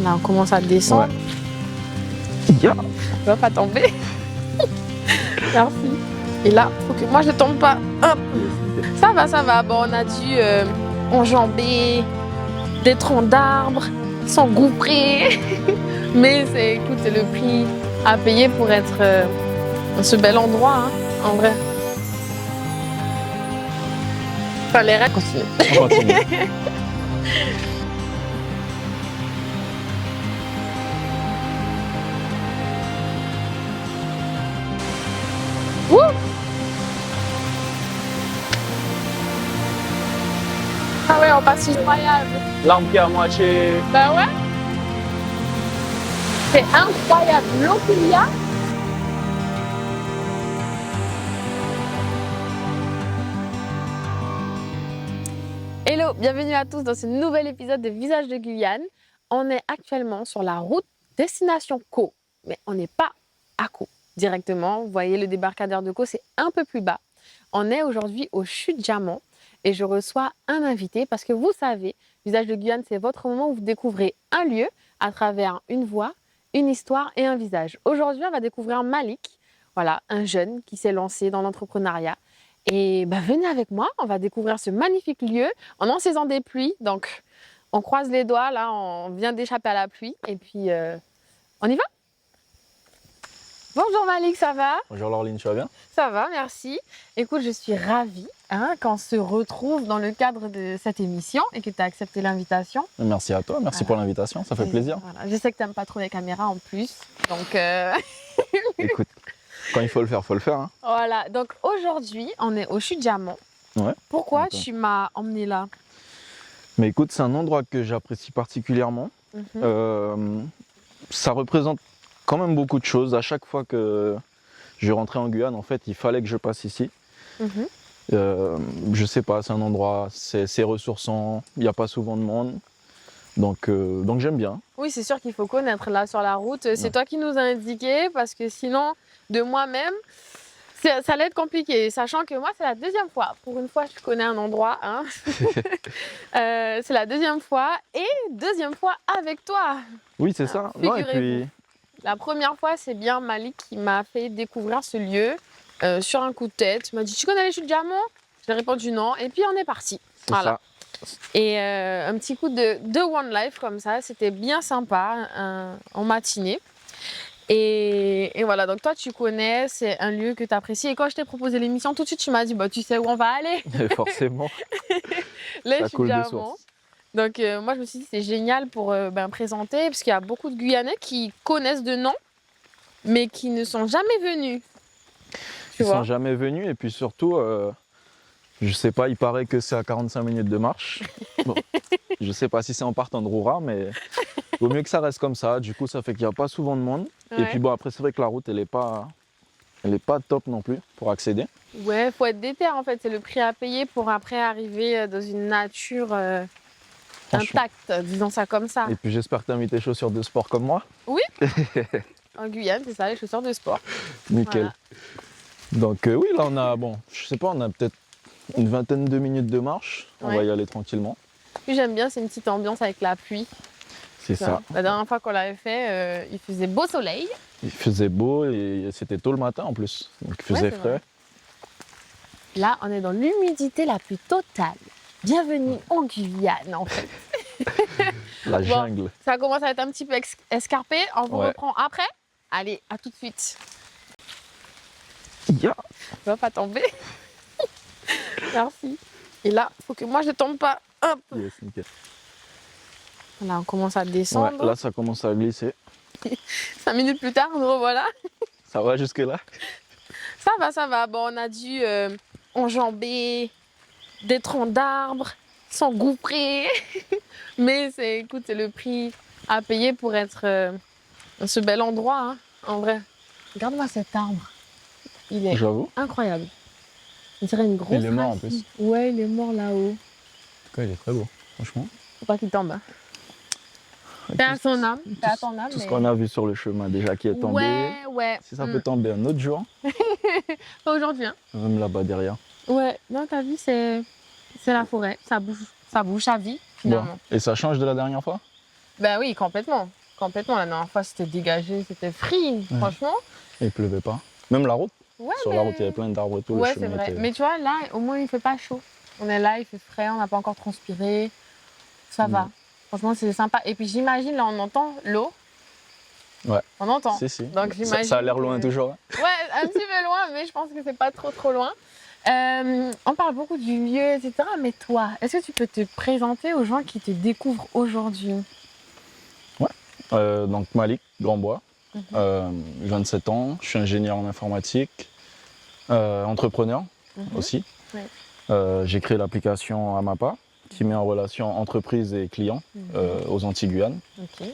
Là, on commence à descendre. Ouais. Yeah. On va pas tomber. Merci. Et là, faut que moi je tombe pas. Hop. Ça va, ça va. Bon, on a dû enjamber des troncs d'arbres, s'engouffrer. Mais écoute, c'est le prix à payer pour être dans ce bel endroit, hein, en vrai. Enfin, les rêves continuent. On continue. Wouh! Ah ouais, on passe incroyable. L'arbre qui est à moitié. Bah ouais. C'est incroyable. L'eau qu'il y a. Hello, bienvenue à tous dans ce nouvel épisode de Visage de Guyane. On est actuellement sur la route destination Caux, mais on n'est pas à Caux directement. Vous voyez le débarcadère de Caux, c'est un peu plus bas. On est aujourd'hui au Chute Diamant et je reçois un invité parce que vous savez, Visage de Guyane, c'est votre moment où vous découvrez un lieu à travers une voix, une histoire et un visage. Aujourd'hui, on va découvrir Malik, voilà, un jeune qui s'est lancé dans l'entrepreneuriat. Et venez avec moi, on va découvrir ce magnifique lieu en saison des pluies. Donc, on croise les doigts, là, on vient d'échapper à la pluie. Et puis, on y va? Bonjour Malik, ça va? Bonjour Laureline, tu vas bien? Ça va, merci. Écoute, je suis ravie qu'on se retrouve dans le cadre de cette émission et que tu as accepté l'invitation. Merci à toi, merci pour l'invitation, ça fait plaisir. Voilà. Je sais que tu n'aimes pas trop les caméras en plus, donc... Écoute, quand il faut le faire, hein. Voilà, donc aujourd'hui, on est au Chute Diamant. Ouais. Pourquoi Attends. tu m'as emmené là? Mais écoute, c'est un endroit que j'apprécie particulièrement. Ça représente quand même beaucoup de choses. À chaque fois que je rentrais en Guyane, en fait, il fallait que je passe ici. Je sais pas, c'est un endroit, c'est ressourçant, il n'y a pas souvent de monde. Donc j'aime bien. Oui, c'est sûr qu'il faut connaître là sur la route. C'est toi qui nous as indiqué parce que sinon, de moi-même, ça allait être compliqué. Sachant que moi, c'est la deuxième fois. Pour une fois, je connais un endroit. Hein. C'est la deuxième fois et deuxième fois avec toi. Oui, c'est ça. Non, et puis... La première fois, c'est bien Malik qui m'a fait découvrir ce lieu sur un coup de tête. Il m'a dit, tu connais les Chutes Diamant? J'ai répondu non. Et puis, on est parti. Voilà. Ça. Et un petit coup de One Life comme ça, c'était bien sympa en matinée. Et voilà, donc toi tu connais, c'est un lieu que tu apprécies. Et quand je t'ai proposé l'émission, tout de suite tu m'as dit, tu sais où on va aller. Forcément. Les Chutes Diamant. Donc moi je me suis dit c'est génial pour présenter, parce qu'il y a beaucoup de Guyanais qui connaissent de nom, mais qui ne sont jamais venus. Ils sont jamais venus et puis surtout... je sais pas, il paraît que c'est à 45 minutes de marche. Bon, je sais pas si c'est en partant de Roura, mais il vaut mieux que ça reste comme ça. Du coup, ça fait qu'il n'y a pas souvent de monde. Ouais. Et puis bon, après, c'est vrai que la route, elle est pas top non plus pour accéder. Ouais, faut être déter en fait. C'est le prix à payer pour après arriver dans une nature intacte, disons ça comme ça. Et puis j'espère que tu as mis tes chaussures de sport comme moi. Oui. En Guyane, c'est ça, les chaussures de sport. Nickel. Voilà. Donc oui, là on a, je sais pas, on a peut-être une vingtaine de minutes de marche, on va y aller tranquillement. Puis j'aime bien, c'est une petite ambiance avec la pluie. C'est ça. La dernière fois qu'on l'avait fait, il faisait beau soleil. Il faisait beau et c'était tôt le matin en plus, donc il faisait frais. Vrai. Là, on est dans l'humidité la plus totale. Bienvenue en Guyane en fait. La jungle. Ça commence à être un petit peu escarpé, on vous reprend après. Allez, à tout de suite. Yeah. On va pas tomber. Merci. Et là, il faut que moi je tombe pas. Hop. Yes, nickel. Là, on commence à descendre. Ouais, là, ça commence à glisser. 5 minutes plus tard, nous revoilà. Ça va jusque-là? Ça va, ça va. Bon, on a dû enjamber des troncs d'arbres, s'engouffrer. Mais écoute, c'est le prix à payer pour être dans ce bel endroit, hein, en vrai. Regarde-moi cet arbre. Il est incroyable. On dirait une grosse. Il est mort en plus. Ouais, il est mort là-haut. En tout cas, il est très beau, franchement. Faut pas qu'il tombe. Hein. Paix à son âme. Paix à ton âme. Tout ce qu'on a vu sur le chemin déjà qui est tombé. Ouais. Si ça peut tomber un autre jour. Pas aujourd'hui. Hein. Même là-bas derrière. Ouais, non, t'as vu, c'est la forêt. Ça bouge, ça vit finalement. Bon. Et ça change de la dernière fois? Ben oui, complètement. Complètement. La dernière fois, c'était dégagé, c'était free, franchement. Et il pleuvait pas. Même la route. Ouais, Sur la route, il y avait plein d'arbres et tout. Ouais, c'est vrai. Mais tu vois, là, au moins, il fait pas chaud. On est là, il fait frais, on n'a pas encore transpiré. Ça va. Franchement, c'est sympa. Et puis, j'imagine, là, on entend l'eau. Ouais. On entend. Si, si. Donc, Ça a l'air loin toujours. Hein. Ouais, un petit peu loin, mais je pense que c'est pas trop loin. On parle beaucoup du lieu, etc. Mais toi, est-ce que tu peux te présenter aux gens qui te découvrent aujourd'hui? Ouais. Donc, Malik Grandbois, 27 ans. Je suis ingénieur en informatique, entrepreneur aussi. Ouais. J'ai créé l'application Amapa qui met en relation entreprise et clients aux Antilles-Guyane. Okay.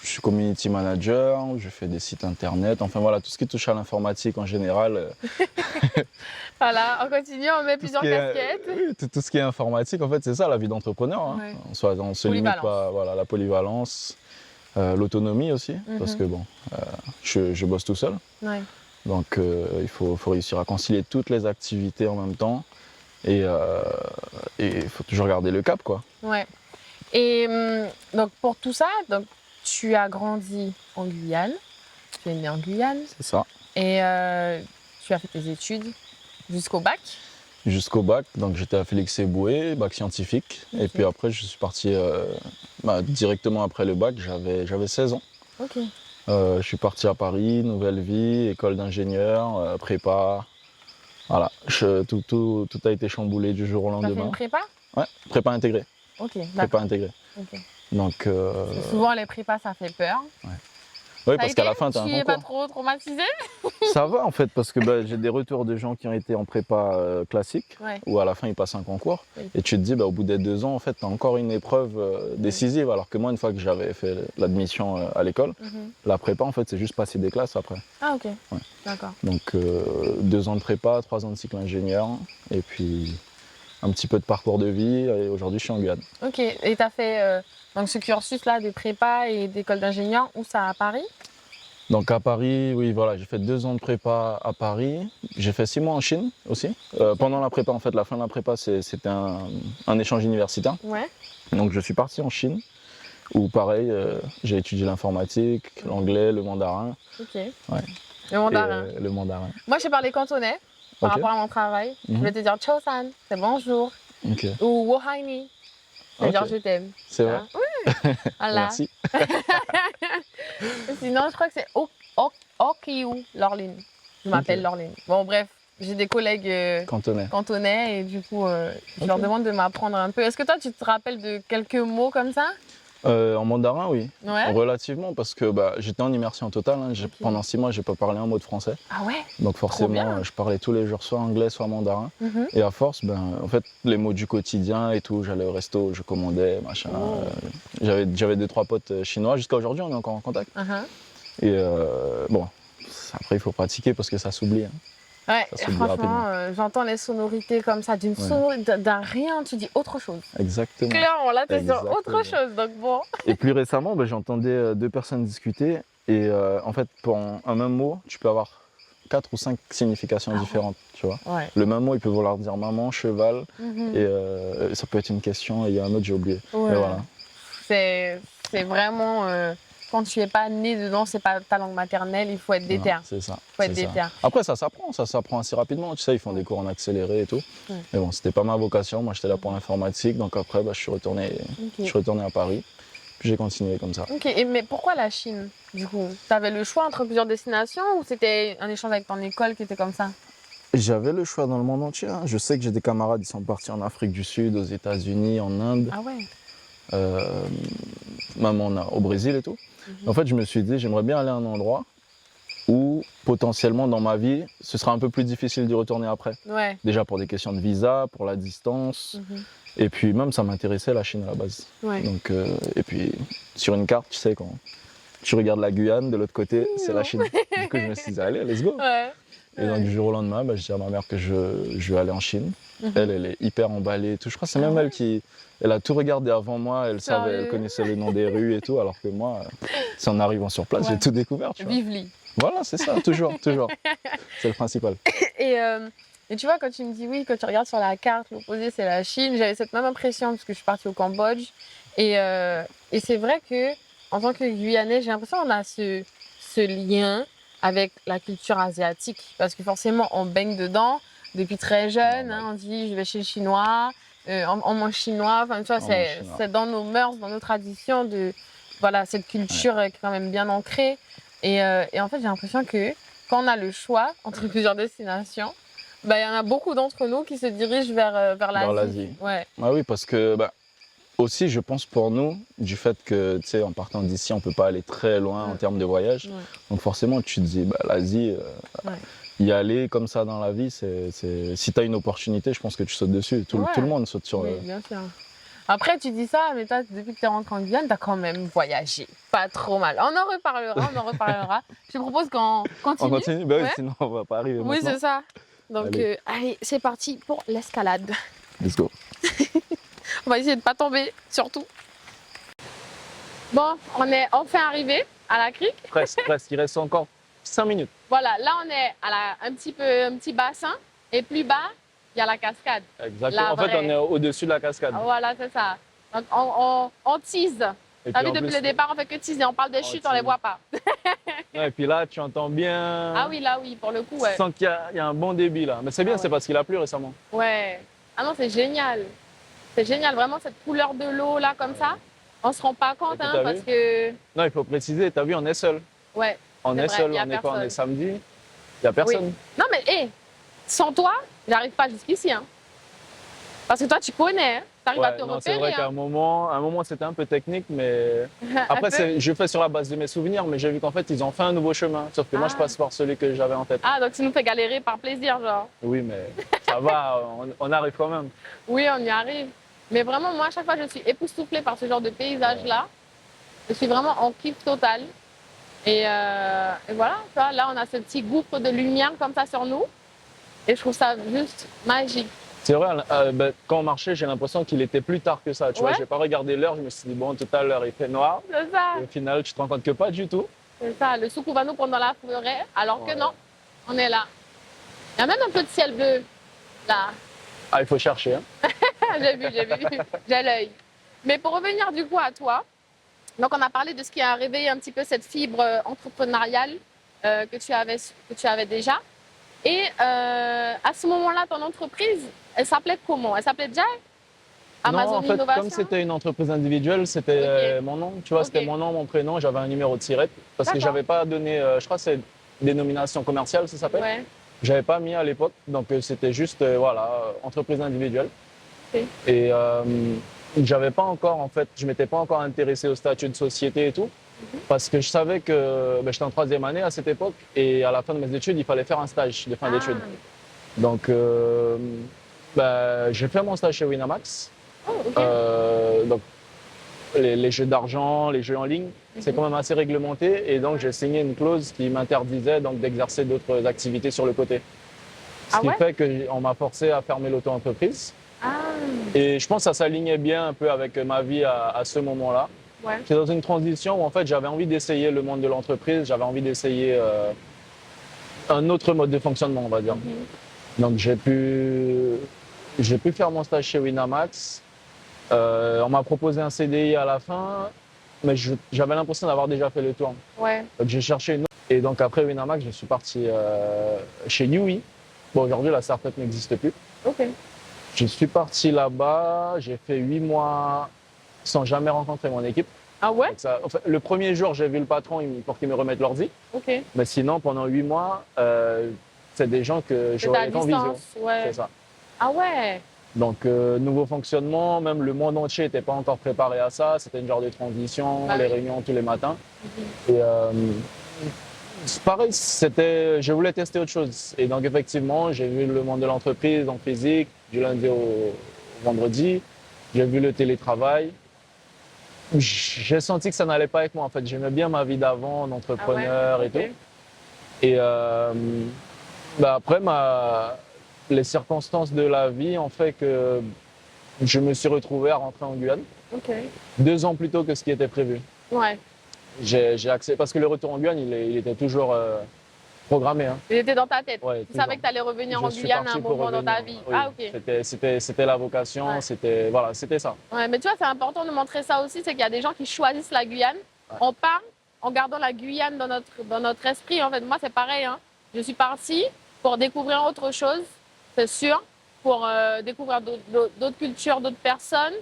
Je suis community manager, je fais des sites internet, enfin voilà, tout ce qui touche à l'informatique en général. Voilà, on continue, on met plusieurs casquettes. Oui, tout ce qui est informatique, en fait, c'est ça la vie d'entrepreneur. Hein. Ouais. On se limite pas, voilà, la polyvalence, l'autonomie aussi, parce que bon, je bosse tout seul. Ouais. Donc il faut réussir à concilier toutes les activités en même temps et il faut toujours garder le cap, quoi. Ouais. Et donc pour tout ça, donc, tu as grandi en Guyane, tu es né en Guyane. C'est ça. Et tu as fait tes études jusqu'au bac? Jusqu'au bac, donc j'étais à Félix Éboué, bac scientifique. Okay. Et puis après, je suis parti directement après le bac, j'avais 16 ans. Ok. Je suis parti à Paris, nouvelle vie, école d'ingénieur, prépa. Voilà, tout a été chamboulé du jour au lendemain. Tu as fait une prépa? Ouais, prépa intégrée. Ok, prépa intégrée. Okay. Donc, souvent les prépas ça fait peur. Ouais. Oui, parce qu'à la fin, tu as un concours. Tu n'es pas trop traumatisé? Ça va en fait, parce que j'ai des retours de gens qui ont été en prépa classique, où à la fin ils passent un concours, et tu te dis au bout des 2 ans, en fait, tu as encore une épreuve décisive, alors que moi, une fois que j'avais fait l'admission à l'école, la prépa, en fait, c'est juste passer des classes après. Ah ok, d'accord. Donc 2 ans de prépa, 3 ans de cycle ingénieur, et puis un petit peu de parcours de vie, et aujourd'hui je suis en Guyane. Ok, et tu as fait donc ce cursus-là de prépa et d'école d'ingénieur, où ça, à Paris? Donc à Paris, oui, voilà, j'ai fait 2 ans de prépa à Paris. J'ai fait 6 mois en Chine aussi. Pendant la prépa, en fait, la fin de la prépa, c'était un échange universitaire. Ouais. Donc je suis parti en Chine, où pareil, j'ai étudié l'informatique, l'anglais, le mandarin. Ok. Ouais. Le mandarin. Le mandarin. Moi, j'ai parlé cantonais par rapport à mon travail. Je vais te dire Chosan, c'est bonjour. Okay. Ou Wohaini. C'est-à-dire je t'aime. C'est vrai. Oui. Voilà. Merci. Sinon, je crois que c'est Okiu, Lorline. Je m'appelle Lorline. Bon, bref, j'ai des collègues cantonais et du coup, je leur demande de m'apprendre un peu. Est-ce que toi, tu te rappelles de quelques mots comme ça? En mandarin, oui. Ouais. Relativement, parce que j'étais en immersion totale. Hein. Okay. Pendant 6 mois, je n'ai pas parlé un mot de français. Ah ouais? Donc forcément, je parlais tous les jours soit anglais, soit mandarin. Et à force, en fait, les mots du quotidien et tout, j'allais au resto, je commandais, machin. J'avais 2-3 potes chinois. Jusqu'à aujourd'hui, on est encore en contact. Et bon, après, il faut pratiquer parce que ça s'oublie. Hein. Ouais, franchement, j'entends les sonorités comme ça, d'un rien, tu dis autre chose. Exactement. Clairement, là, tu es sur autre chose, donc bon. Et plus récemment, j'entendais 2 personnes discuter et en fait, pour un même mot, tu peux avoir 4 ou 5 significations différentes, tu vois. Ouais. Le même mot, il peut vouloir dire maman, cheval, et ça peut être une question, et il y a un autre, j'ai oublié. Ouais. Et voilà. C'est vraiment... Quand tu n'es pas né dedans, c'est pas ta langue maternelle, il faut être déter. C'est ça. Faut être déter. Après, ça s'apprend assez rapidement. Tu sais, ils font des cours en accéléré et tout. Mais bon, c'était pas ma vocation. Moi, j'étais là pour l'informatique. Donc après, je suis retourné à Paris. Puis j'ai continué comme ça. Ok, mais pourquoi la Chine, du coup? Tu avais le choix entre plusieurs destinations ou c'était un échange avec ton école qui était comme ça? J'avais le choix dans le monde entier. Hein. Je sais que j'ai des camarades qui sont partis en Afrique du Sud, aux États-Unis, en Inde. Ah ouais. Même au Brésil et tout. En fait, je me suis dit, j'aimerais bien aller à un endroit où, potentiellement, dans ma vie, ce sera un peu plus difficile d'y retourner après. Ouais. Déjà pour des questions de visa, pour la distance. Et puis même, ça m'intéressait, la Chine, à la base. Ouais. Donc, et puis, sur une carte, tu sais, quand tu regardes la Guyane, de l'autre côté, c'est la Chine. Du coup, je me suis dit, allez, let's go. Ouais. Et donc, du jour au lendemain, je dis à ma mère que je vais aller en Chine. Elle est hyper emballée et tout. Je crois que c'est même elle qui... Elle a tout regardé avant moi, elle connaissait les noms des rues et tout, alors que moi, c'est en arrivant sur place, j'ai tout découvert. Vive-li. Voilà, c'est ça, toujours. C'est le principal. Et tu vois, quand tu me dis oui, quand tu regardes sur la carte, l'opposé c'est la Chine, j'avais cette même impression parce que je suis partie au Cambodge Et c'est vrai que en tant que Guyanais, j'ai l'impression qu'on a ce lien avec la culture asiatique parce que forcément, on baigne dedans depuis très jeune. Hein, on dit je vais chez le Chinois, on mange chinois. Enfin, tu vois, c'est dans nos mœurs, dans nos traditions de voilà cette culture qui est quand même bien ancrée. Et en fait, j'ai l'impression que quand on a le choix entre plusieurs destinations, bah, y en a beaucoup d'entre nous qui se dirigent vers l'Asie. Ouais. Ah oui, parce que aussi, je pense pour nous, du fait que, tu sais, en partant d'ici, on ne peut pas aller très loin en termes de voyage. Ouais. Donc forcément, tu te dis, l'Asie, y aller comme ça dans la vie, si tu as une opportunité, je pense que tu sautes dessus. Tout le monde saute sur... Oui, bien sûr. Après, tu dis ça, mais toi, depuis que tu es rentré en Guyane, tu as quand même voyagé. Pas trop mal. On en reparlera. Je te propose qu'on continue. On continue? Oui, sinon on ne va pas arriver maintenant. Oui, c'est ça. Donc, allez, c'est parti pour l'escalade. Let's go. On va essayer de ne pas tomber, surtout. Bon, on est enfin arrivé à la crique. Presque. Il reste encore 5 minutes. Voilà, là, on est à un petit bassin. Et plus bas, il y a la cascade. Exactement. En fait, on est au-dessus de la cascade. Voilà, c'est ça. Donc, on tease. T'as vu, depuis le départ, on fait que teaser. On parle des chutes, on ne les voit pas. Et puis là, tu entends bien. Ah oui, là, oui, pour le coup, ouais. Tu sens qu'il y a un bon débit là. Mais c'est bien, c'est parce qu'il a plu récemment. Ouais. Ah non, c'est génial. C'est génial, vraiment, cette couleur de l'eau, là, comme ça. On ne se rend pas compte, hein, parce que... Non, il faut préciser, tu as vu, on est seul. Ouais. On est seul, on est samedi. Il n'y a personne. Oui. Non, mais sans toi, j'arrive pas jusqu'ici. Hein. Parce que toi, tu connais, tu arrives à te repérer. C'est vrai qu'à un moment, c'était un peu technique, mais après, je fais sur la base de mes souvenirs, mais j'ai vu qu'en fait, ils ont fait un nouveau chemin. Sauf que moi, je passe par celui que j'avais en tête. Ah, donc tu nous fais galérer par plaisir, genre. Oui, mais ça va, on arrive quand même. Oui, on y arrive. Mais vraiment, moi, à chaque fois, je suis époustouflée par ce genre de paysage-là. Je suis vraiment en kiff total. Et voilà, tu vois, là, on a ce petit gouffre de lumière comme ça sur nous. Et je trouve ça juste magique. C'est vrai, quand on marchait, j'ai l'impression qu'il était plus tard que ça. Tu vois, j'ai pas regardé l'heure, je me suis dit, bon, tout à l'heure, il fait noir. C'est ça. Et au final, tu te rends compte que pas du tout. C'est ça, le souk va nous prendre dans la forêt, alors que non, on est là. Il y a même un peu de ciel bleu, là. Ah, il faut chercher, hein. J'ai vu, j'ai l'œil. Mais pour revenir du coup à toi, donc on a parlé de ce qui a réveillé un petit peu cette fibre entrepreneuriale que tu avais déjà. Et à ce moment-là, ton entreprise, elle s'appelait comment? Elle s'appelait Jai? Amazon non, en fait, Innovation? Comme c'était une entreprise individuelle, c'était mon nom. Tu vois, c'était mon nom, mon prénom. J'avais un numéro de SIRET parce que j'avais pas donné, je crois que c'est dénomination commerciale, ça s'appelle. Ouais. J'avais pas mis à l'époque, donc c'était juste, entreprise individuelle. Okay. Et j'avais pas encore, en fait, je m'étais pas encore intéressé au statut de société et tout. Parce que je savais que j'étais en 3e année à cette époque et à la fin de mes études, il fallait faire un stage de fin d'études. Donc, j'ai fait mon stage chez Winamax. Oh, okay. Donc, les jeux d'argent, les jeux en ligne, c'est quand même assez réglementé. Et donc, j'ai signé une clause qui m'interdisait d'exercer d'autres activités sur le côté. Ce qui fait qu'on m'a forcé à fermer l'auto-entreprise. Et je pense que ça s'alignait bien un peu avec ma vie à ce moment-là. Ouais. J'étais dans une transition où en fait j'avais envie d'essayer le monde de l'entreprise, j'avais envie d'essayer un autre mode de fonctionnement, on va dire. Donc j'ai pu faire mon stage chez Winamax. On m'a proposé un CDI à la fin, mais j'avais l'impression d'avoir déjà fait le tour. Ouais. Donc j'ai cherché une autre. Et donc après Winamax, je suis parti chez Yui. Bon, aujourd'hui la startup n'existe plus. Okay. Je suis parti là-bas, j'ai fait 8 mois sans jamais rencontrer mon équipe. Ah ouais? En fait, le premier jour, j'ai vu le patron pour qu'il me remette l'ordi. Okay. Mais sinon, pendant 8 mois, c'est des gens que j'aurais été en visio. Ouais. C'est ça. Ah ouais? Donc, nouveau fonctionnement, même le monde entier n'était pas encore préparé à ça. C'était une genre de transition, les réunions tous les matins. Et pareil, je voulais tester autre chose. Et donc, effectivement, j'ai vu le monde de l'entreprise en physique, du lundi au vendredi. J'ai vu le télétravail. J'ai senti que ça n'allait pas avec moi. En fait, j'aimais bien ma vie d'avant, d'entrepreneur et tout. Et après, les circonstances de la vie ont fait que je me suis retrouvé à rentrer en Guyane. 2 ans plus tôt que ce qui était prévu. Ouais. J'ai accès parce que le retour en Guyane, il était toujours Programmé, hein. C'était dans ta tête. Ouais, Tu savais que tu allais revenir en Je suis Guyane à un parti pour moment dans ta revenir, vie. oui. Ah, ok. C'était la vocation, Ouais. c'était ça. Ouais, mais tu vois, c'est important de montrer ça aussi, c'est qu'il y a des gens qui choisissent la Guyane. Ouais. On part en gardant la Guyane dans notre esprit. En fait, moi, c'est pareil, hein. Je suis partie pour découvrir autre chose, c'est sûr, pour découvrir d'autres cultures, d'autres personnes.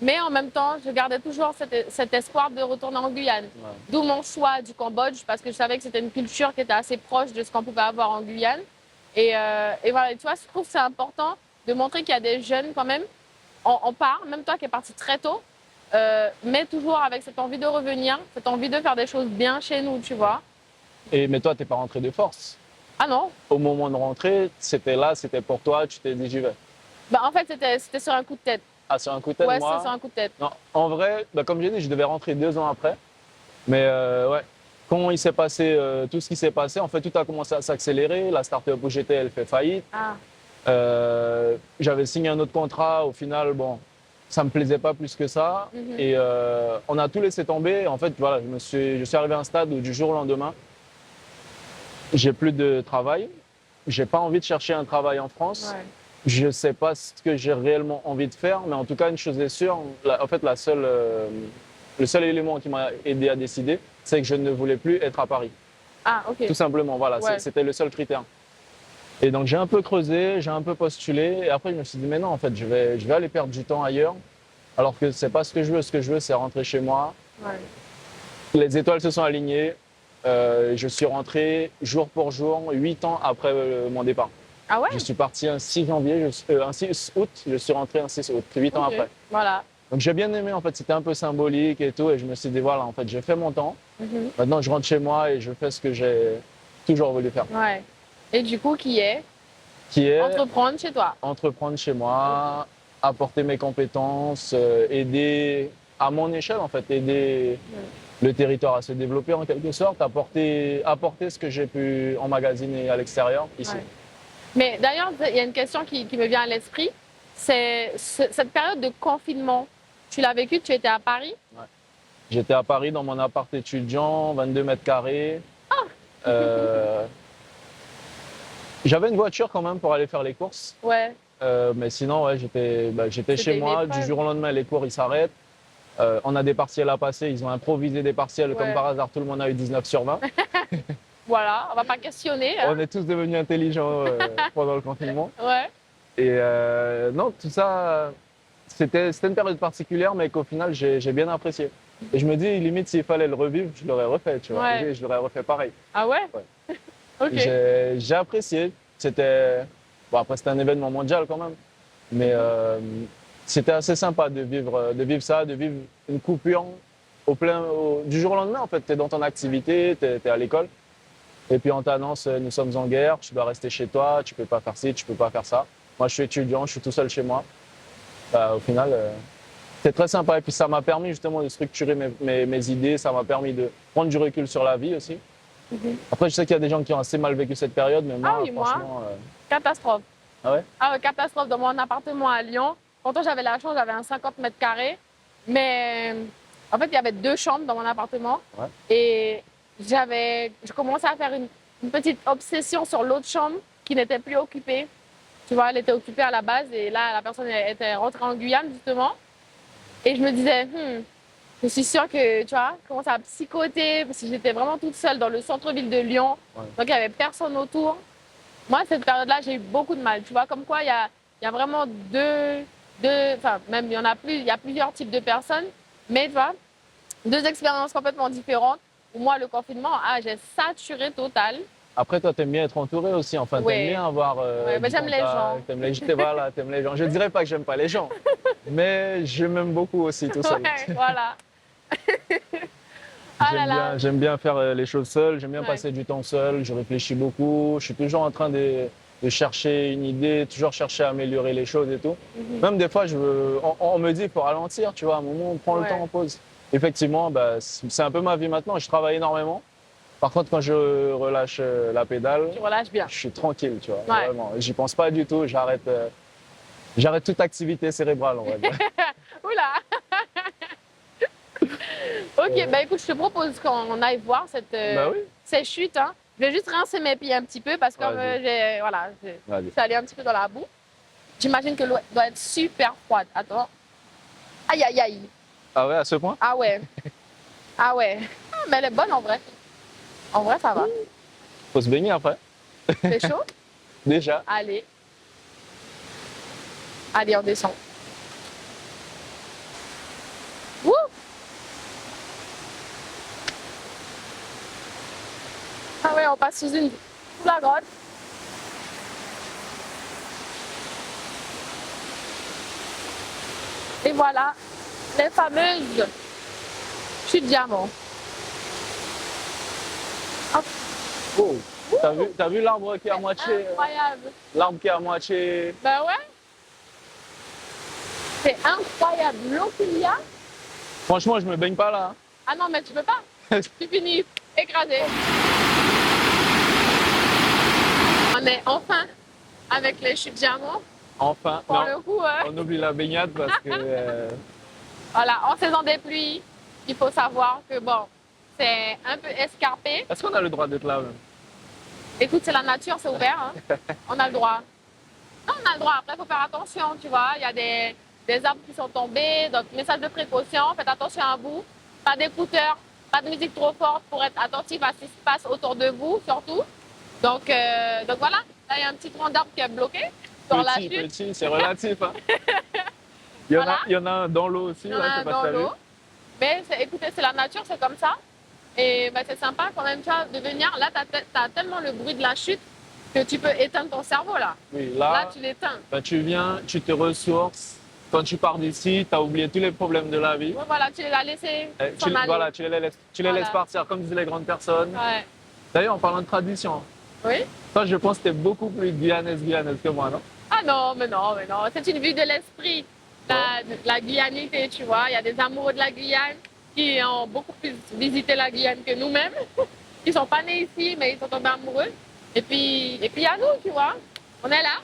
Mais en même temps, je gardais toujours cet espoir de retourner en Guyane. Ouais. D'où mon choix du Cambodge, parce que je savais que c'était une culture qui était assez proche de ce qu'on pouvait avoir en Guyane. Et voilà, tu vois, je trouve que c'est important de montrer qu'il y a des jeunes quand même. On part, même toi qui es parti très tôt, mais toujours avec cette envie de revenir, cette envie de faire des choses bien chez nous, tu vois. Mais toi, t'es pas rentré de force. Ah non? Au moment de rentrer, c'était pour toi, tu t'es dit j'y vais. Bah, en fait, c'était sur un coup de tête. Ah, sur un coup de tête, Ouais, moi. c'est sur un coup de tête. Non, en vrai, bah, comme j'ai dit, je devais rentrer 2 ans après. Mais ouais, quand il s'est passé tout ce qui s'est passé, en fait, tout a commencé à s'accélérer. La start-up où j'étais, elle fait faillite. Ah, J'avais signé un autre contrat. Au final, bon, ça me plaisait pas plus que ça. Mhm. Et on a tout laissé tomber. En fait, voilà, je suis arrivé à un stade où du jour au lendemain, j'ai plus de travail. J'ai pas envie de chercher un travail en France. ouais. Je ne sais pas ce que j'ai réellement envie de faire, mais en tout cas, une chose est sûre, en fait, le seul élément qui m'a aidé à décider, c'est que je ne voulais plus être à Paris. Ah, ok. Tout simplement, voilà, Ouais. c'était le seul critère. Et donc, j'ai un peu creusé, j'ai un peu postulé, et après, je me suis dit, mais non, en fait, je vais aller perdre du temps ailleurs, alors que c'est pas ce que je veux. Ce que je veux, c'est rentrer chez moi. Ouais. Les étoiles se sont alignées. Je suis rentré jour pour jour, 8 ans après mon départ. Ah ouais? Je suis parti un 6 janvier, un 6 août, je suis rentré un 6 août, 8 ans Ok. après. Voilà. Donc j'ai bien aimé, en fait, c'était un peu symbolique et tout, et je me suis dit, voilà, en fait, j'ai fait mon temps, Mhm. maintenant je rentre chez moi et je fais ce que j'ai toujours voulu faire, Ouais. Et du coup, qui est qui est entreprendre chez toi. entreprendre chez moi, apporter mes compétences, aider à mon échelle, en fait, aider le territoire à se développer en quelque sorte, apporter ce que j'ai pu emmagasiner à l'extérieur, ici. Ouais. Mais d'ailleurs, il y a une question qui me vient à l'esprit. C'est cette période de confinement. Tu l'as vécu, tu étais à Paris. J'étais à Paris dans mon appart étudiant, 22 mètres carrés. J'avais une voiture quand même pour aller faire les courses. Ouais. Mais sinon, ouais, j'étais chez C'était moi. une Du épreuve. jour au lendemain, les cours, ils s'arrêtent. On a des partiels à passer. Ils ont improvisé des partiels. Ouais. Comme par hasard, tout le monde a eu 19 sur 20. Voilà, on va pas questionner. Hein. On est tous devenus intelligents pendant le confinement. Ouais. Et non, tout ça, c'était une période particulière, mais qu'au final, j'ai bien apprécié. Et je me dis, limite, s'il fallait le revivre, je l'aurais refait, tu vois. Ouais. Je l'aurais refait pareil. Ah ouais? Ouais. Ok. J'ai apprécié. Bon, après, c'était un événement mondial quand même. Mais c'était assez sympa de vivre ça, de vivre une coupure du jour au lendemain. En fait, tu es dans ton activité, tu es à l'école. Et puis on t'annonce, nous sommes en guerre, tu dois rester chez toi, tu peux pas faire ci, tu peux pas faire ça. Moi, je suis étudiant, je suis tout seul chez moi. Au final, c'est très sympa. Et puis ça m'a permis justement de structurer mes idées, ça m'a permis de prendre du recul sur la vie aussi. Mhm. Après, je sais qu'il y a des gens qui ont assez mal vécu cette période, mais moi, Ah oui, moi. franchement... Catastrophe. Ah ouais? Ah ouais, catastrophe dans mon appartement à Lyon. Pourtant, j'avais la chance, j'avais un 50 mètres carrés. Mais en fait, il y avait 2 chambres dans mon appartement. Ouais. Et je commençais à faire une petite obsession sur l'autre chambre qui n'était plus occupée. Tu vois, elle était occupée à la base et là, la personne était rentrée en Guyane, justement. Et je me disais, je suis sûre que, tu vois, je commençais à psychoter parce que j'étais vraiment toute seule dans le centre-ville de Lyon. Ouais. Donc, il n'y avait personne autour. Moi, cette période-là, j'ai eu beaucoup de mal. Tu vois, comme quoi, il y a vraiment enfin, même il y en a plus, il y a plusieurs types de personnes. Mais tu vois, 2 expériences complètement différentes. Pour moi, le confinement, j'ai saturé total. Après, toi, t'aimes bien être entouré aussi. Enfin, Ouais. t'aimes bien avoir. Ouais, mais du j'aime les contact, gens. T'aimes les gens. Je ne dirais pas que j'aime pas les gens, mais je m'aime beaucoup aussi tout seul. Ouais, voilà. Ah là là. J'aime bien faire les choses seul, j'aime bien Ouais. passer du temps seul, je réfléchis beaucoup, je suis toujours en train de chercher une idée, toujours chercher à améliorer les choses et tout. Mhm. Même des fois, on me dit qu'il faut ralentir, tu vois, à un moment, on prend le Ouais. temps, on pause. Effectivement, bah, c'est un peu ma vie maintenant, je travaille énormément. Par contre, quand je relâche la pédale, Tu relâches bien. je suis tranquille, tu vois, Ouais. vraiment. J'y pense pas du tout, j'arrête toute activité cérébrale, on va dire. Oula. Ok, bah écoute, je te propose qu'on aille voir Bah oui. ces chutes. Hein. Je vais juste rincer mes pieds un petit peu parce que je suis allée un petit peu dans la boue. J'imagine que l'eau doit être super froide. Attends. Aïe, aïe, aïe. Ah ouais, à ce point? Ah ouais. Ah ouais. Ah, mais elle est bonne en vrai. En vrai, ça va. Faut se baigner après. C'est chaud? Déjà. Allez. Allez, on descend. Wouh! Ah ouais, on passe sous la grotte. Et voilà, les fameuses chutes diamants. Hop. Oh. T'as vu l'arbre qui est à moitié? Incroyable. L'arbre qui est à moitié. Ben ouais. C'est incroyable. L'eau qu'il y a. Franchement, je me baigne pas là. Ah non, mais tu peux pas. Tu finis écrasé. On est enfin avec les chutes diamants. Enfin. Pour Non, le coup, on oublie la baignade parce que. Voilà, en saison des pluies, il faut savoir que bon, c'est un peu escarpé. Est-ce qu'on a le droit d'être là même? Écoute, c'est la nature, c'est ouvert. Hein. On a le droit. Non, on a le droit. Après, il faut faire attention, tu vois. Il y a des arbres qui sont tombés. Donc, message de précaution, faites attention à vous. Pas d'écouteurs, pas de musique trop forte pour être attentif à ce qui se passe autour de vous, surtout. Donc voilà, là, il y a un petit tronc d'arbre qui est bloqué sur la chute. Petit, c'est relatif. Hein. Il y en a un dans l'eau aussi. Il y en a un dans l'eau. Mais écoutez, c'est la nature, c'est comme ça. Et c'est sympa quand même, tu vois, de venir. Là, tu as tellement le bruit de la chute que tu peux éteindre ton cerveau, là. Oui, là tu l'éteins. Tu viens, tu te ressources. Quand tu pars d'ici, tu as oublié tous les problèmes de la vie. Ouais, voilà, tu les as laissés Voilà, tu les laisses partir, comme disaient les grandes personnes. Ouais. D'ailleurs, en parlant de tradition, oui. Toi, je pense que tu es beaucoup plus guyanaise que moi, non? Ah non, mais non. C'est une vue de l'esprit, la guyanité, tu vois. Il y a des amoureux de la Guyane qui ont beaucoup plus visité la Guyane que nous-mêmes. Ils sont pas nés ici, mais ils sont tombés amoureux. Et puis il y a nous, tu vois. On est là.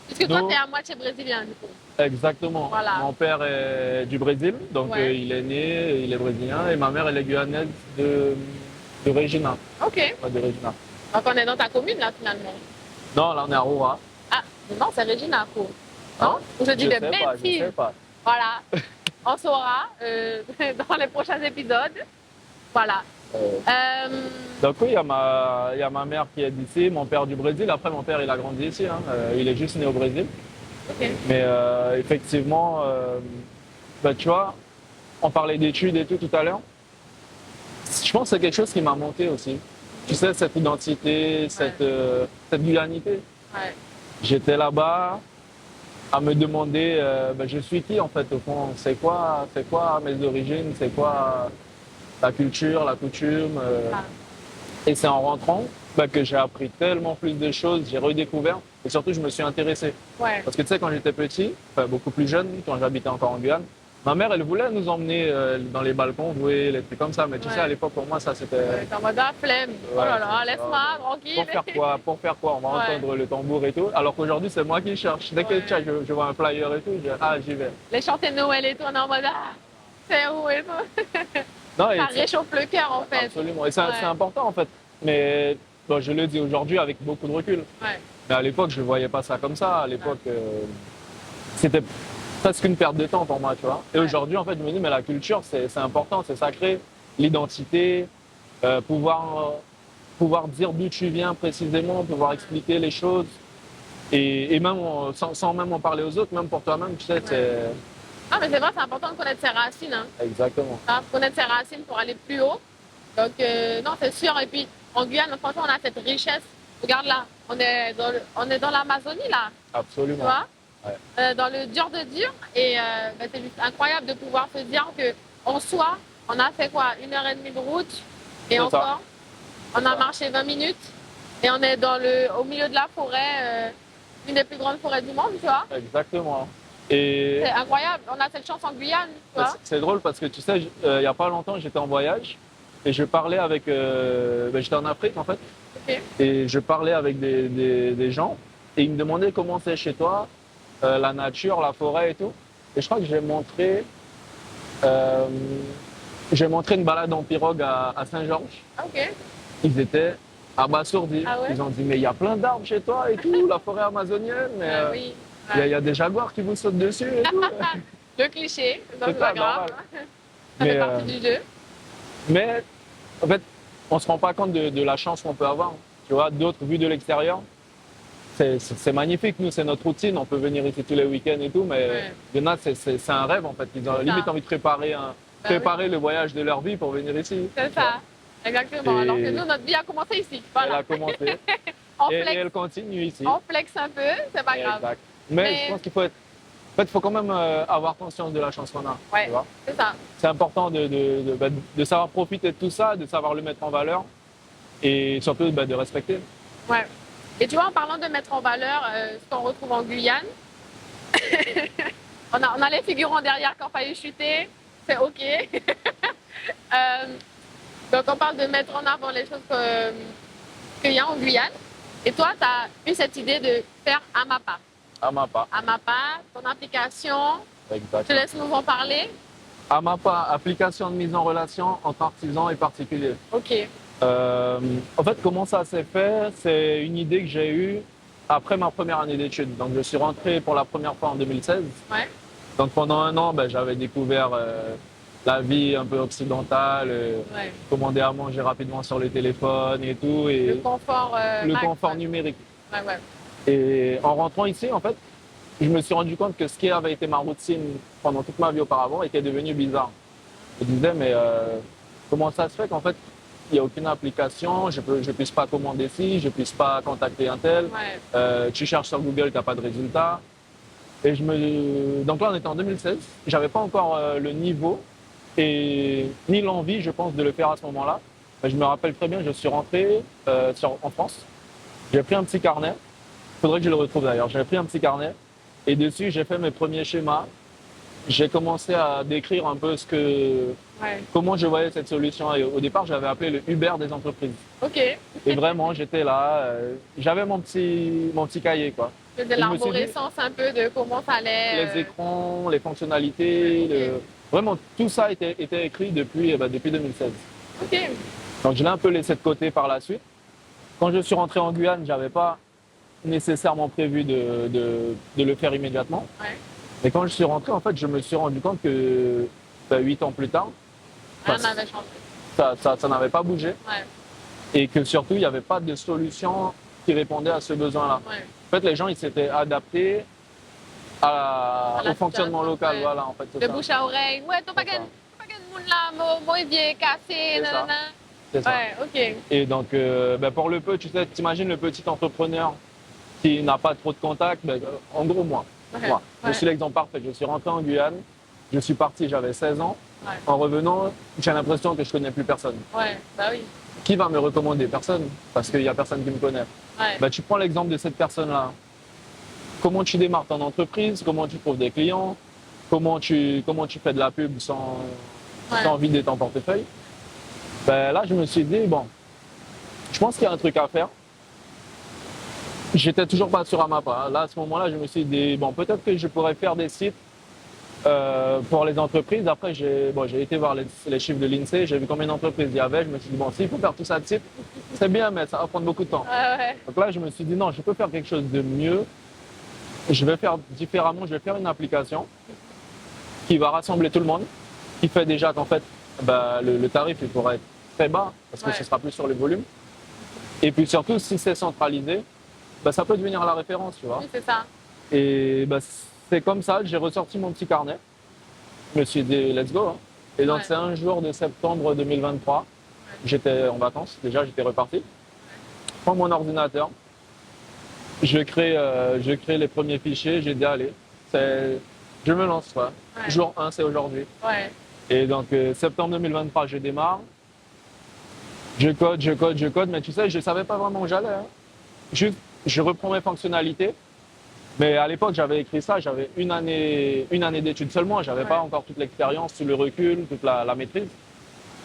Puisque toi, tu es à moitié brésilien, du coup. Exactement. Voilà. Mon père est du Brésil, donc il est né, il est brésilien. Et ma mère, elle est guyanaise de Regina. Ok. De Regina. Donc on est dans ta commune, là, finalement. Non, là, on est à Roura. Ah, non, c'est Regina, quoi. Non? Je dis des bêtises. Je sais pas. Voilà. On saura dans les prochains épisodes. Voilà. Donc oui, il y a ma mère qui est d'ici, mon père du Brésil. Après, mon père, il a grandi ici. Hein. Il est juste né au Brésil. Okay. Mais effectivement, tu vois, on parlait d'études et tout à l'heure. Je pense que c'est quelque chose qui m'a manqué aussi. Tu sais, cette identité, cette guyanité. Ouais. J'étais là-bas à me demander, je suis qui en fait au fond? C'est quoi mes origines? C'est quoi la culture, la coutume? Et c'est en rentrant que j'ai appris tellement plus de choses, j'ai redécouvert et surtout je me suis intéressé. Ouais. Parce que tu sais, quand j'étais petit, beaucoup plus jeune, quand j'habitais encore en Guyane, ma mère, elle voulait nous emmener dans les balcons, jouer, les trucs comme ça. Mais tu sais, à l'époque, pour moi, ça c'était. T'es en mode flemme. Oh là là, laisse-moi, tranquille. Pour faire quoi? On va entendre le tambour et tout. Alors qu'aujourd'hui, c'est moi qui cherche. Dès que je vois un flyer et tout, j'y vais. Les chanter Noël et tout, on est en mode c'est où et tout. Non, ça réchauffe le cœur en fait. Absolument. Et c'est important en fait. Mais je le dis aujourd'hui avec beaucoup de recul. Ouais. Mais à l'époque, je ne voyais pas ça comme ça. À l'époque, c'était presque une perte de temps pour moi, tu vois. Et aujourd'hui, en fait, je me dis, mais la culture, c'est important, c'est sacré. L'identité, pouvoir dire d'où tu viens précisément, pouvoir expliquer les choses. Et même sans même en parler aux autres, même pour toi-même, tu sais, c'est... Ah, mais c'est vrai, c'est important de connaître ses racines. Hein. Exactement. Connaître ses racines pour aller plus haut. Donc, non, c'est sûr. Et puis, en Guyane, franchement, on a cette richesse. Regarde là, on est dans l'Amazonie, là. Absolument. Tu vois? Ouais. Dans le dur de dur. Et c'est juste incroyable de pouvoir se dire qu'en soi, on a fait quoi? 1h30 de route. Et encore, on a marché 20 minutes. Et on est au milieu de la forêt, une des plus grandes forêts du monde, tu vois? Exactement. Et c'est incroyable. On a cette chance en Guyane, tu vois? C'est drôle parce que, tu sais, il n'y a pas longtemps, j'étais en voyage. Et je parlais avec... j'étais en Afrique, en fait. Okay. Et je parlais avec des gens. Et ils me demandaient comment c'est chez toi, la nature, la forêt et tout. Et je crois que j'ai montré une balade en pirogue à Saint-Georges. Okay. Ils étaient abasourdis. Ah ouais? Ils ont dit, mais il y a plein d'arbres chez toi et tout, la forêt amazonienne, mais Oui. il y a des jaguars qui vous sautent dessus et tout. Le cliché, donc C'est c'est pas ça, grave. normal. Ça fait Mais, partie du jeu. mais en fait, on se rend pas compte de la chance qu'on peut avoir. Tu vois, d'autres vues de l'extérieur, c'est magnifique. Nous, c'est notre routine. On peut venir ici tous les week-ends et tout, mais il y en a, c'est un rêve en fait. Ils ont limite envie de préparer le voyage de leur vie pour venir ici. C'est ça, exactement. Alors que nous, notre vie a commencé ici. Voilà. Elle a commencé. et elle continue ici. On flex un peu, c'est pas grave. Exact. Mais je pense qu'il faut être. En fait, il faut quand même avoir conscience de la chance qu'on a. Ouais, c'est ça. C'est important de savoir profiter de tout ça, de savoir le mettre en valeur et surtout de respecter. Ouais. Et tu vois, en parlant de mettre en valeur ce qu'on retrouve en Guyane, on a les figurants derrière qui ont failli chuter, c'est OK. Donc, on parle de mettre en avant les choses qu'il y a en Guyane. Et toi, tu as eu cette idée de faire Amapa. Amapa, ton application. Exactement. Je te laisse nous en parler. Amapa, application de mise en relation entre artisans et particuliers. OK. En fait, comment ça s'est fait? C'est une idée que j'ai eue après ma première année d'études. Donc, je suis rentré pour la première fois en 2016. Ouais. Donc, pendant un an, j'avais découvert la vie un peu occidentale, commander à manger rapidement sur le téléphone et tout. Et le confort numérique. Ouais, ouais. Et en rentrant ici, en fait, je me suis rendu compte que ce qui avait été ma routine pendant toute ma vie auparavant était devenu bizarre. Je me disais, mais comment ça se fait qu'en fait, il n'y a aucune application, je ne puisse pas commander ici, je ne puisse pas contacter un tel. Ouais. Tu cherches sur Google, tu n'as pas de résultat. Et donc là, on était en 2016. Je n'avais pas encore le niveau et ni l'envie, je pense, de le faire à ce moment-là. Mais je me rappelle très bien, je suis rentré en France. J'ai pris un petit carnet. Il faudrait que je le retrouve d'ailleurs. J'ai pris un petit carnet et dessus, j'ai fait mes premiers schémas. J'ai commencé à décrire un peu comment je voyais cette solution. Et au départ, j'avais appelé le Uber des entreprises. OK. Et vraiment, j'étais là, j'avais mon petit cahier, quoi. De l'arborescence un peu de comment ça allait. Les écrans, les fonctionnalités, vraiment tout ça était écrit depuis 2016. OK. Donc je l'ai un peu laissé de côté par la suite. Quand je suis rentré en Guyane, j'avais pas nécessairement prévu de le faire immédiatement. Ouais. Et quand je suis rentré, en fait, je me suis rendu compte que 8 ans plus tard, rien n'avait changé. Ça n'avait pas bougé. Ouais. Et que surtout, il n'y avait pas de solution qui répondait à ce besoin-là. Ouais. En fait, les gens, ils s'étaient adaptés au fonctionnement local. Ouais. Voilà, en fait, de bouche à oreille. Ouais, t'as pas de monde là, mon vieux cassé, nanana. C'est ça. Ouais, OK. Et donc, pour le peu, tu sais, t'imagines le petit entrepreneur qui n'a pas trop de contacts, en gros, moi. Je suis l'exemple parfait. Je suis rentré en Guyane, je suis parti, j'avais 16 ans. Ouais. En revenant, j'ai l'impression que je connais plus personne. Ouais, bah oui. Qui va me recommander? Personne, parce qu'il n'y a personne qui me connaît. Ouais. Tu prends l'exemple de cette personne-là. Comment tu démarres ton entreprise? Comment tu trouves des clients? Comment tu fais de la pub sans vider ton portefeuille? Là, je me suis dit, bon, je pense qu'il y a un truc à faire. J'étais toujours pas sur Amapa. Là, à ce moment-là, je me suis dit, bon, peut-être que je pourrais faire des sites pour les entreprises. Après, j'ai été voir les chiffres de l'INSEE, j'ai vu combien d'entreprises il y avait. Je me suis dit, bon, s'il faut faire tout ça de site, c'est bien, mais ça va prendre beaucoup de temps. Ouais. Donc là, je me suis dit, non, je peux faire quelque chose de mieux. Je vais faire différemment. Je vais faire une application qui va rassembler tout le monde, qui fait déjà qu'en fait, le tarif il pourra être très bas parce que ce sera plus sur le volume. Et puis surtout, si c'est centralisé, ça peut devenir la référence, tu vois. Oui, c'est ça. Et c'est comme ça, j'ai ressorti mon petit carnet. Je me suis dit, let's go. Hein. Et donc, c'est un jour de septembre 2023. J'étais en vacances, déjà, j'étais reparti. Je prends mon ordinateur. Je crée les premiers fichiers. J'ai dit, allez, je me lance. Quoi. Ouais. Jour 1, c'est aujourd'hui. Ouais. Et donc, septembre 2023, je démarre. Je code, mais tu sais, je ne savais pas vraiment où j'allais. Hein. Juste, je reprends mes fonctionnalités. Mais à l'époque, j'avais écrit ça, j'avais une année d'études seulement. Je n'avais pas encore toute l'expérience, tout le recul, toute la maîtrise.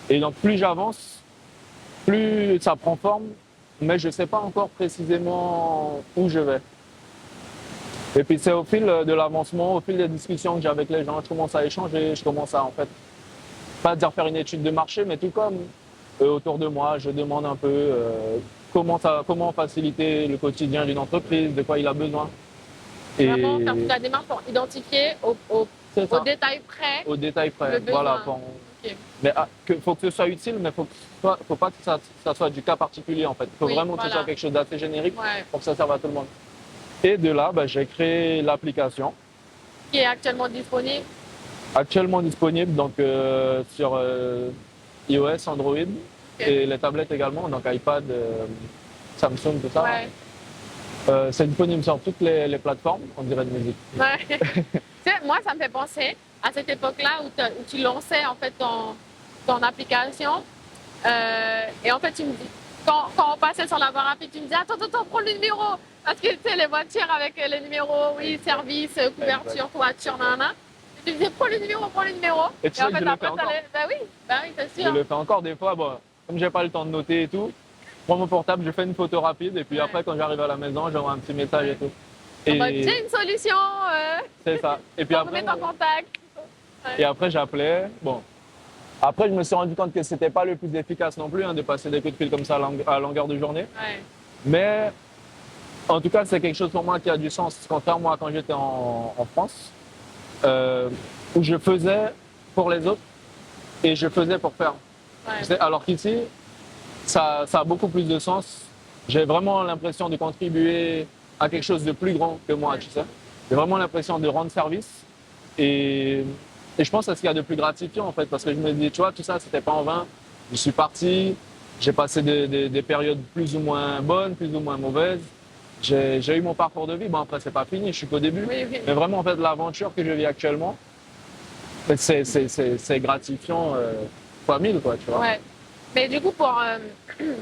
Et donc, plus j'avance, plus ça prend forme, mais je ne sais pas encore précisément où je vais. Et puis, c'est au fil de l'avancement, au fil des discussions que j'ai avec les gens, je commence à échanger, je commence à, en fait, pas dire faire une étude de marché, mais tout comme autour de moi, je demande un peu comment faciliter le quotidien d'une entreprise, de quoi il a besoin. Et Vraiment faire toute la démarche pour identifier au détail près. Au détail près, le besoin. voilà. Okay. Mais faut que ce soit utile, mais faut pas que ça soit du cas particulier en fait. Il faut vraiment que ce soit quelque chose d'assez générique pour que ça serve à tout le monde. Et de là, j'ai créé l'application. Qui est actuellement disponible. Actuellement disponible donc sur iOS, Android et les tablettes également, donc iPad, Samsung, tout ça. Ouais. C'est disponible sur toutes les plateformes, on dirait de musique. Ouais. Tu sais, moi, ça me fait penser à cette époque-là où tu lançais en fait ton application. Et en fait, tu me dis, quand on passait sur la voie rapide, tu me dis attends, prends le numéro. Parce que tu sais, les voitures avec les numéros, oui, service, couverture, voiture, nanana. Et tu me disais prends le numéro. Et tu sais en que fait, je le après, fais encore. Oui, c'est sûr. Je le fais encore des fois, comme j'ai pas le temps de noter et tout. Je prends mon portable, je fais une photo rapide et puis après quand j'arrive à la maison, j'envoie un petit message et tout. J'ai une solution. C'est ça. Et puis après, en contact. Et après j'appelais. Bon. Après je me suis rendu compte que c'était pas le plus efficace non plus de passer des coups de fil comme ça à longueur de journée. Ouais. Mais en tout cas c'est quelque chose pour moi qui a du sens. Contrairement à quand j'étais en France, où je faisais pour les autres et je faisais pour faire. Ouais. Alors qu'ici, ça a beaucoup plus de sens. J'ai vraiment l'impression de contribuer à quelque chose de plus grand que moi, tu sais. J'ai vraiment l'impression de rendre service. Et je pense que c'est ce qu'il y a de plus gratifiant, en fait, parce que je me dis, tu vois, tout ça, c'était pas en vain. Je suis parti, j'ai passé des périodes plus ou moins bonnes, plus ou moins mauvaises. J'ai eu mon parcours de vie. Bon, après, c'est pas fini, je suis qu'au début. Oui. Mais vraiment, en fait, l'aventure que je vis actuellement, c'est gratifiant fois 1000, quoi, tu vois. Ouais. Mais du coup, pour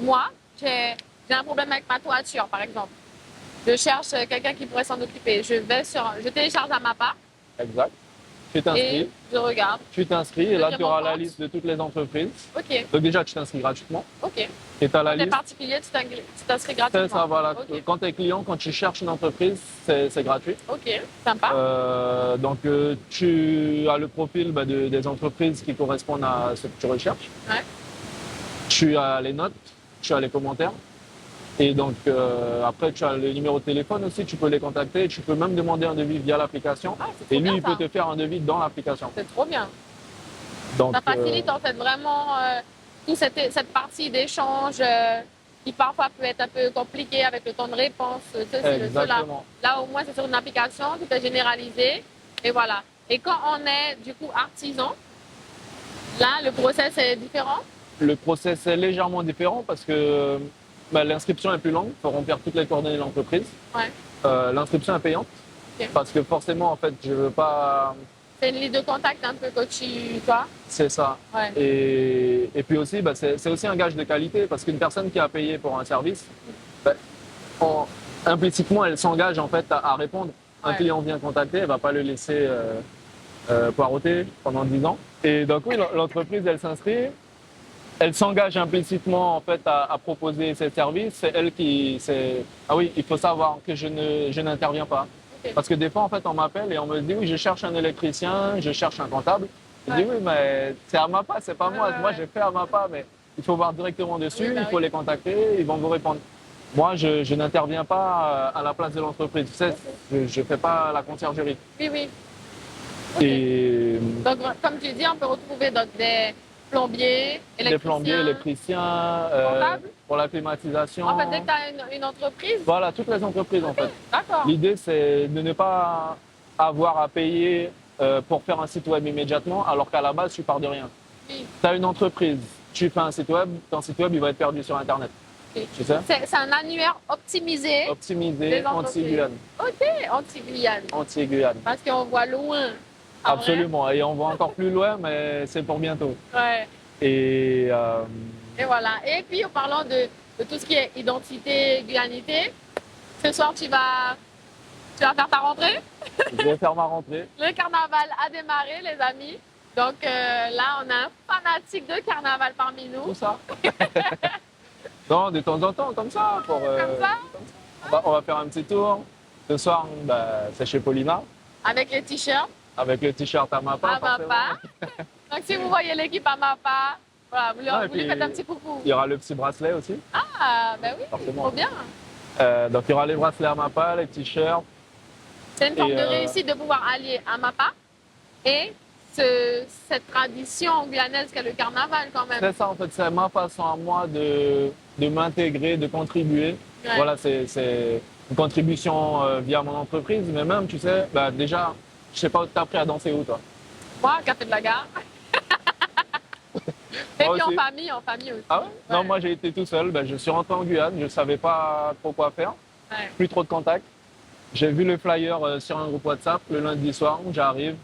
moi, j'ai un problème avec ma toiture, par exemple. Je cherche quelqu'un qui pourrait s'en occuper. Je télécharge un mappa. Exact. Tu t'inscris. Et je regarde. Tu t'inscris et là, tu auras la liste de toutes les entreprises. Ok. Donc déjà, tu t'inscris gratuitement. Ok. Et tu as la quand liste. Quand tu es particulier, tu t'inscris gratuitement. C'est ça, voilà. Okay. Quand tu es client, quand tu cherches une entreprise, c'est gratuit. Ok, sympa. Donc, tu as le profil des entreprises qui correspondent à ce que tu recherches. Ouais. Tu as les notes, tu as les commentaires. Et donc, après, tu as le numéro de téléphone aussi, tu peux les contacter. Tu peux même demander un devis via l'application. Et lui, il peut te faire un devis dans l'application. C'est trop bien. Donc, ça facilite en fait vraiment toute cette partie d'échange qui parfois peut être un peu compliquée avec le temps de réponse. Exactement. Là, au moins, c'est sur une application, tout est généralisé. Et voilà. Et quand on est du coup artisan, là, le process est différent? Le process est légèrement différent parce que l'inscription est plus longue, il faut remplir toutes les coordonnées de l'entreprise. Ouais. L'inscription est payante parce que forcément, en fait, je ne veux pas... C'est une liste de contact un peu que tu vois. C'est ça. Ouais. Et puis aussi, c'est aussi un gage de qualité parce qu'une personne qui a payé pour un service, implicitement, elle s'engage en fait à répondre. Un client vient contacter, elle ne va pas le laisser poireauter pendant 10 ans. Et donc oui, l'entreprise, elle s'inscrit. Elle s'engage implicitement en fait à proposer ses services. C'est elle qui... Ah oui, il faut savoir que je n'interviens pas. Okay. Parce que des fois, en fait, on m'appelle et on me dit « Oui, je cherche un électricien, je cherche un comptable. » Je dis « Oui, mais c'est à Mappa, c'est pas moi. Moi, j'ai fait à Mappa, mais il faut voir directement dessus, il faut les contacter, ils vont vous répondre. » Moi, je n'interviens pas à la place de l'entreprise. Tu sais, je ne fais pas la conciergerie. Oui. Okay. Et... Donc, comme tu dis, on peut retrouver des plombiers, électriciens, pour la climatisation. En fait, dès que tu as une entreprise. Voilà, toutes les entreprises en fait. D'accord. L'idée, c'est de ne pas avoir à payer pour faire un site web immédiatement, alors qu'à la base, tu pars de rien. Oui. Tu as une entreprise, tu fais un site web, ton site web, il va être perdu sur Internet. Okay. Tu sais? C'est un annuaire optimisé. Optimisé, anti-Guyane. Ok, anti-Guyane. Anti-Guyane. Parce qu'on voit loin. Absolument, et on voit encore plus loin, mais c'est pour bientôt. Ouais. Et voilà. Et puis, en parlant de tout ce qui est identité, guyanité, ce soir, tu vas faire ta rentrée? Je vais faire ma rentrée. Le carnaval a démarré, les amis. Donc là, on a un fanatique de carnaval parmi nous. Tout ça. Non, de temps en temps, comme ça. Comme ça. On va faire un petit tour. Ce soir, c'est chez Paulina. Avec les t-shirts. Avec le t-shirt à Mappa. À Mappa. Donc si vous voyez l'équipe à Mappa, Voilà, vous Non, et lui puis, faites un petit coucou. Il y aura le petit bracelet aussi. Ah, ben oui, Forcément. trop bien. Donc il y aura les bracelets Amapa, les t-shirts. C'est une forme Et, de réussite de pouvoir allier Amapa et cette tradition guyanaise qu'est le carnaval quand même. C'est ça en fait, c'est ma façon à moi de m'intégrer, de contribuer. Ouais. Voilà, c'est une contribution via mon entreprise, mais même, tu sais, bah, déjà, je sais pas où t'as appris à danser où toi. Moi, Café de la Gare. Et Moi puis aussi. en famille aussi. Ah ouais? Non, moi j'ai été tout seul, bah, je suis rentré en Guyane, je savais pas trop quoi faire, Ouais. plus trop de contacts. J'ai vu le flyer sur un groupe WhatsApp le lundi soir, j'arrive.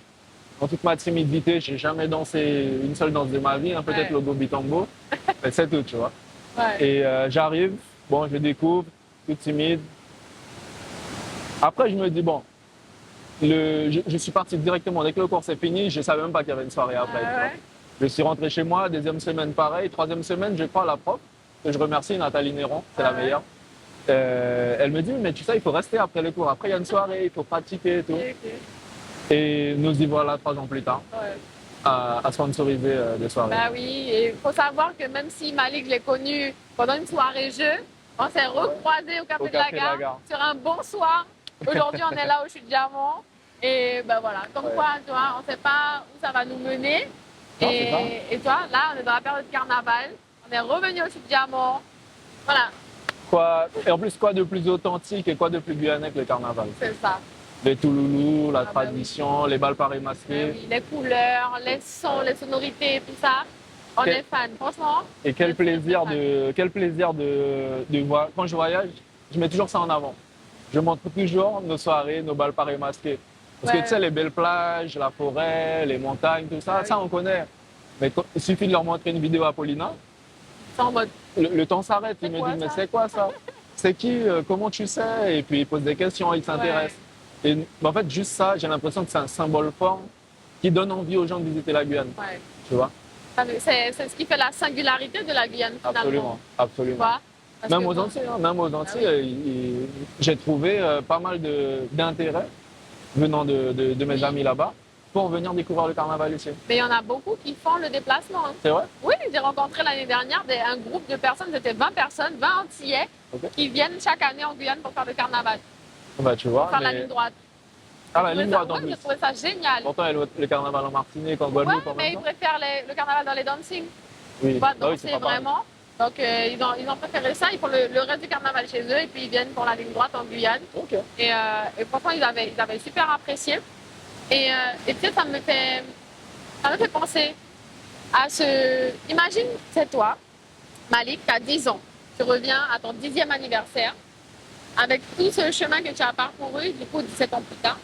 En toute ma timidité, j'ai jamais dansé une seule danse de ma vie, hein, peut-être Ouais. le Gobi Tambo, mais c'est tout, tu vois. Ouais. Et j'arrive, bon, je découvre, tout timide. Après, je me dis, bon, je suis parti directement. Dès que le cours s'est fini, je ne savais même pas qu'il y avait une soirée après. tu vois. Ouais. Je suis rentré chez moi, deuxième semaine pareil, troisième semaine, je prends la prof, que je remercie, Nathalie Néron, c'est la Ouais. meilleure. Elle me dit, mais tu sais, il faut rester après le cours. Après, il y a une soirée, il faut pratiquer et tout. Ok, ok. Et nous y voilà 3 ans plus tard, Ouais. à sponsoriser des soirées. Bah oui, et il faut savoir que même si Malik, je l'ai connu pendant une soirée jeu, on s'est recroisés au Café, de la Gare sur un bon soir. Aujourd'hui, on est là au Chute Diamant. Et ben voilà, comme Ouais. quoi, tu vois, on ne sait pas où ça va nous mener. Non, c'est ça. Et toi, là, on est dans la période de carnaval. On est revenu au Chute Diamant. Voilà, Et en plus, quoi de plus authentique et quoi de plus guyanais que le carnaval? c'est ça. Les touloulous, la Ah bah tradition, les balles parées masquées. Oui, les couleurs, les sons, les sonorités, tout ça. On Quel- est fan, franchement. Et quel c'est plaisir, très quel plaisir de voir. Quand je voyage, je mets toujours ça en avant. Je montre toujours nos soirées, nos balles parées masquées. Parce Ouais. que tu sais, les belles plages, la forêt, les montagnes, tout ça, Ah ça oui. on connaît. Mais il suffit de leur montrer une vidéo à Paulina, C'est en mode, le temps s'arrête. Ils C'est me quoi, disent, mais ça c'est quoi ça? C'est qui? Comment tu sais? Et puis ils posent des questions, ils s'intéressent. Et en fait, juste ça, j'ai l'impression que c'est un symbole fort qui donne envie aux gens de visiter la Guyane. ouais. Tu vois? C'est ce qui fait la singularité de la Guyane, finalement. Absolument, Tu absolument. vois? Parce Même que aux bon, Antilles, hein, même aux Antilles, Ah j'ai trouvé pas mal d'intérêt venant de mes Oui. amis là-bas pour venir découvrir le carnaval ici. Mais il y en a beaucoup qui font le déplacement. Hein. C'est vrai? Oui, j'ai rencontré l'année dernière un groupe de personnes, c'était 20 personnes, 20 Antillais, Ok. qui viennent chaque année en Guyane pour faire le carnaval, Bah, tu vois. pour faire la mais- ligne droite. Ah, la J'ai ligne trouvé ça- droite en ouais, plus. j'ai trouvé ça génial. Pourtant, il y a le carnaval en Martinique, en Ouais, Guadeloupe, en mais même ils temps. préfèrent le carnaval dans les dancing. Oui, Tu vois, bah oui, danser c'est pas pareil. vraiment. Donc, ils ont préféré ça. Ils font le reste du carnaval chez eux et puis ils viennent pour la ligne droite en Guyane. Ok. Et franchement, ils avaient super apprécié. Et tu sais, ça me fait penser à Imagine, c'est toi, Malik, tu as 10 ans. Tu reviens à ton 10e anniversaire avec tout ce chemin que tu as parcouru, du coup, 17 ans plus tard.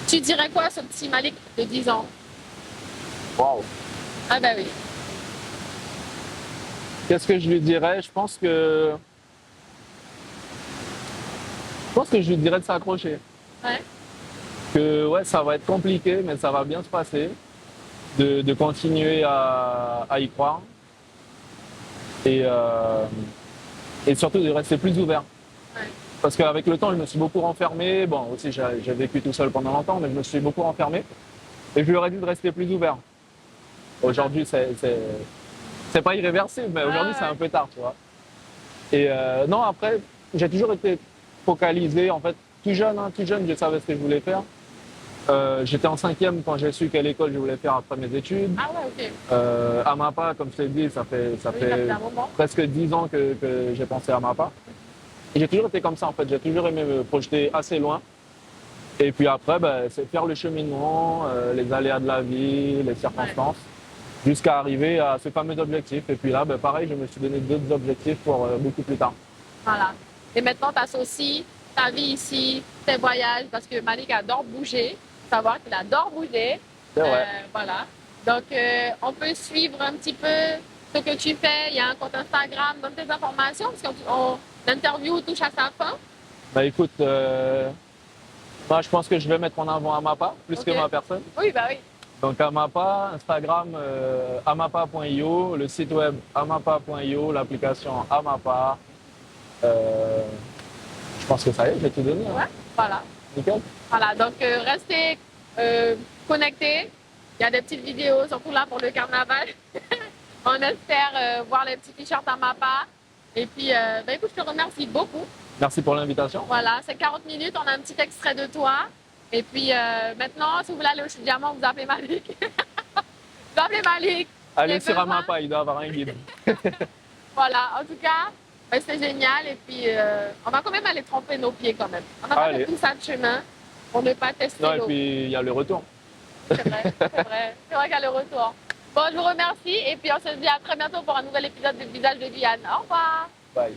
Tu dirais quoi à ce petit Malik de 10 ans? Waouh. Ah ben oui. Qu'est-ce que je lui dirais? Je pense que je lui dirais de s'accrocher. Ouais. Que ouais, ça va être compliqué, mais ça va bien se passer. De continuer à y croire. Et surtout de rester plus ouvert. Ouais. Parce qu'avec le temps, je me suis beaucoup renfermé. Bon, aussi, j'ai vécu tout seul pendant longtemps, mais je me suis beaucoup renfermé. Et je lui aurais dit de rester plus ouvert. Aujourd'hui, c'est pas irréversible, mais aujourd'hui, c'est un peu tard, tu vois. Et non, après, j'ai toujours été focalisé, en fait, tout jeune, je savais ce que je voulais faire. J'étais en 5e quand j'ai su quelle école je voulais faire après mes études. Ah ouais, ok. À MAPA, comme je t'ai dit, ça fait Oui, ça fait un moment. presque 10 ans que j'ai pensé à MAPA. Et j'ai toujours été comme ça, en fait. J'ai toujours aimé me projeter assez loin. Et puis après, c'est faire le cheminement, les aléas de la vie, les circonstances, jusqu'à arriver à ce fameux objectif. Et puis là, pareil, je me suis donné d'autres objectifs pour beaucoup plus tard. Voilà. Et maintenant, tu associes ta vie ici, tes voyages, parce que Malik adore bouger. Faut savoir qu'il adore bouger. C'est vrai. Voilà. Donc, on peut suivre un petit peu ce que tu fais. Il y a un compte Instagram, donne tes informations, parce que l'interview touche à sa fin. Écoute, moi, je pense que je vais mettre en avant Amapa, plus que ma personne. Oui, bah oui. Donc Amapa, Instagram, amapa.io, le site web amapa.io, l'application Amapa. Je pense que ça y est, j'ai tout donné. Hein. Ouais, voilà. Nickel. Voilà, donc restez connectés. Il y a des petites vidéos, surtout là pour le carnaval. On espère voir les petits t-shirts à ma part. Et puis, écoute, je te remercie beaucoup. Merci pour l'invitation. Voilà, c'est 40 minutes, on a un petit extrait de toi. Et puis maintenant, si vous voulez aller au Chute Diamant, vous appelez Malik. Vous appelez Malik. Allez sur Amapa, il doit avoir un guide. Voilà, en tout cas, c'est génial. Et puis, on va quand même aller tremper nos pieds quand même. On n'a pas fait tout ça de chemin pour ne pas tester l'eau. Non, et puis il y a le retour. C'est vrai, c'est vrai. C'est vrai qu'il y a le retour. Bon, je vous remercie et puis on se dit à très bientôt pour un nouvel épisode de Visage de Guyane. Au revoir. Bye.